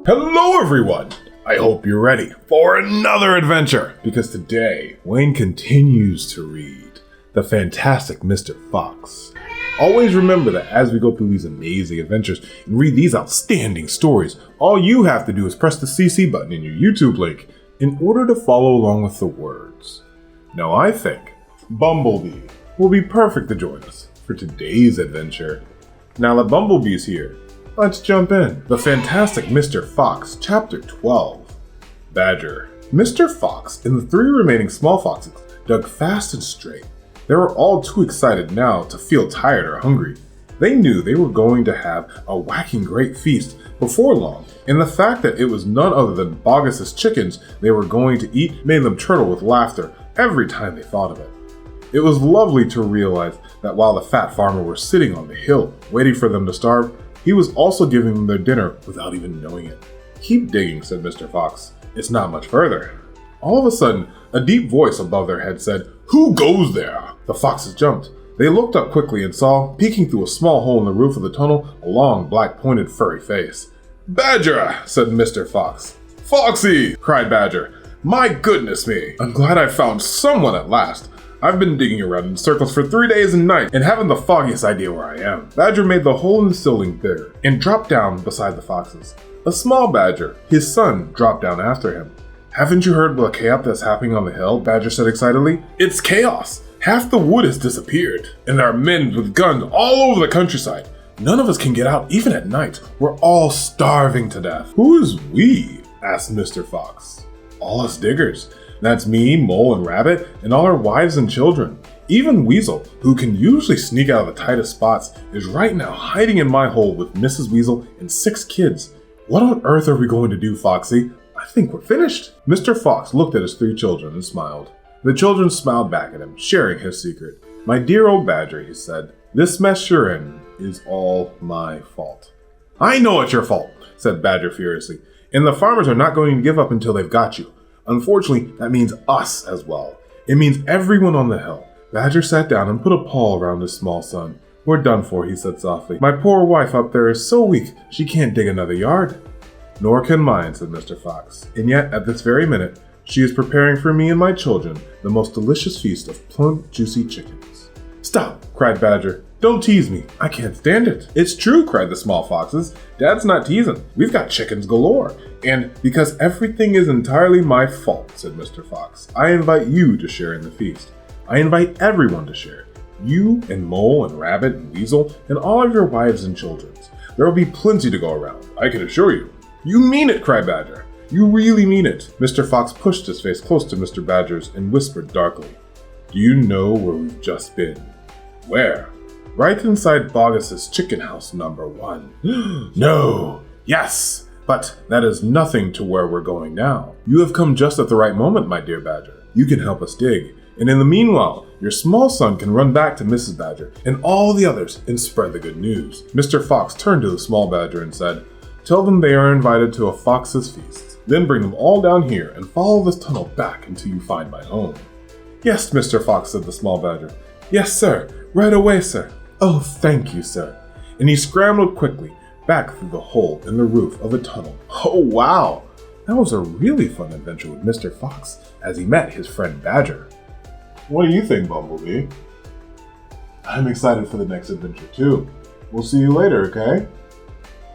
Hello everyone! I hope you're ready for another adventure, because today Wayne continues to read The Fantastic Mr. Fox. Always remember that as we go through these amazing adventures and read these outstanding stories, all you have to do is press the CC button in your YouTube link in order to follow along with the words. Now I think Bumblebee will be perfect to join us for today's adventure. Now that Bumblebee's here, let's jump in. The Fantastic Mr. Fox, Chapter 12. Badger. Mr. Fox and the three remaining small foxes dug fast and straight. They were all too excited now to feel tired or hungry. They knew they were going to have a whacking great feast before long, and the fact that it was none other than Bogus's chickens they were going to eat made them chortle with laughter every time they thought of it. It was lovely to realize that while the fat farmer was sitting on the hill waiting for them to starve, he was also giving them their dinner without even knowing it. "Keep digging," said Mr. Fox. "It's not much further." All of a sudden, a deep voice above their heads said, "Who goes there?" The foxes jumped. They looked up quickly and saw, peeking through a small hole in the roof of the tunnel, a long, black, pointed, furry face. "Badger," said Mr. Fox. "Foxy!" cried Badger. "My goodness me! I'm glad I found someone at last. I've been digging around in circles for 3 days and nights and haven't the foggiest idea where I am." Badger made the hole in the ceiling bigger and dropped down beside the foxes. A small badger, his son, dropped down after him. "Haven't you heard the chaos that's happening on the hill?" Badger said excitedly. "It's chaos! Half the wood has disappeared, and there are men with guns all over the countryside. None of us can get out even at night. We're all starving to death." "Who is we?" asked Mr. Fox. "All us diggers. That's me, Mole, and Rabbit, and all our wives and children. Even Weasel, who can usually sneak out of the tightest spots, is right now hiding in my hole with Mrs. Weasel and 6 kids. What on earth are we going to do, Foxy? I think we're finished." Mr. Fox looked at his 3 children and smiled. The children smiled back at him, sharing his secret. "My dear old Badger," he said, "this mess you're in is all my fault." "I know it's your fault," said Badger furiously, "and the farmers are not going to give up until they've got you. Unfortunately, that means us as well. It means everyone on the hill." Badger sat down and put a paw around his small son. "We're done for," he said softly. "My poor wife up there is so weak, she can't dig another yard." "Nor can mine," said Mr. Fox. "And yet, at this very minute, she is preparing for me and my children the most delicious feast of plump, juicy chickens." "Stop!" cried Badger. "Don't tease me. I can't stand it." "It's true," cried the small foxes. "Dad's not teasing. We've got chickens galore. And because everything is entirely my fault," said Mr. Fox, "I invite you to share in the feast. I invite everyone to share. You and Mole and Rabbit and Weasel and all of your wives and children. There will be plenty to go around, I can assure you." "You mean it," cried Badger. "You really mean it." Mr. Fox pushed his face close to Mr. Badger's and whispered darkly, "Do you know where we've just been?" "Where?" "Right inside Bogus's chicken house number 1. "No." "Yes, but that is nothing to where we're going now. You have come just at the right moment, my dear Badger. You can help us dig, and in the meanwhile, your small son can run back to Mrs. Badger and all the others and spread the good news." Mr. Fox turned to the small badger and said, "Tell them they are invited to a fox's feast. Then bring them all down here and follow this tunnel back until you find my home." "Yes, Mr. Fox," said the small badger. "Yes, sir. Right away, sir." "Oh, thank you, sir." And he scrambled quickly back through the hole in the roof of the tunnel. Oh, wow! That was a really fun adventure with Mr. Fox as he met his friend Badger. What do you think, Bumblebee? I'm excited for the next adventure too. We'll see you later, okay?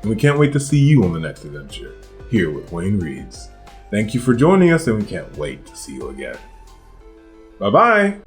And we can't wait to see you on the next adventure, here with Wayne Reads. Thank you for joining us, and we can't wait to see you again. Bye-bye!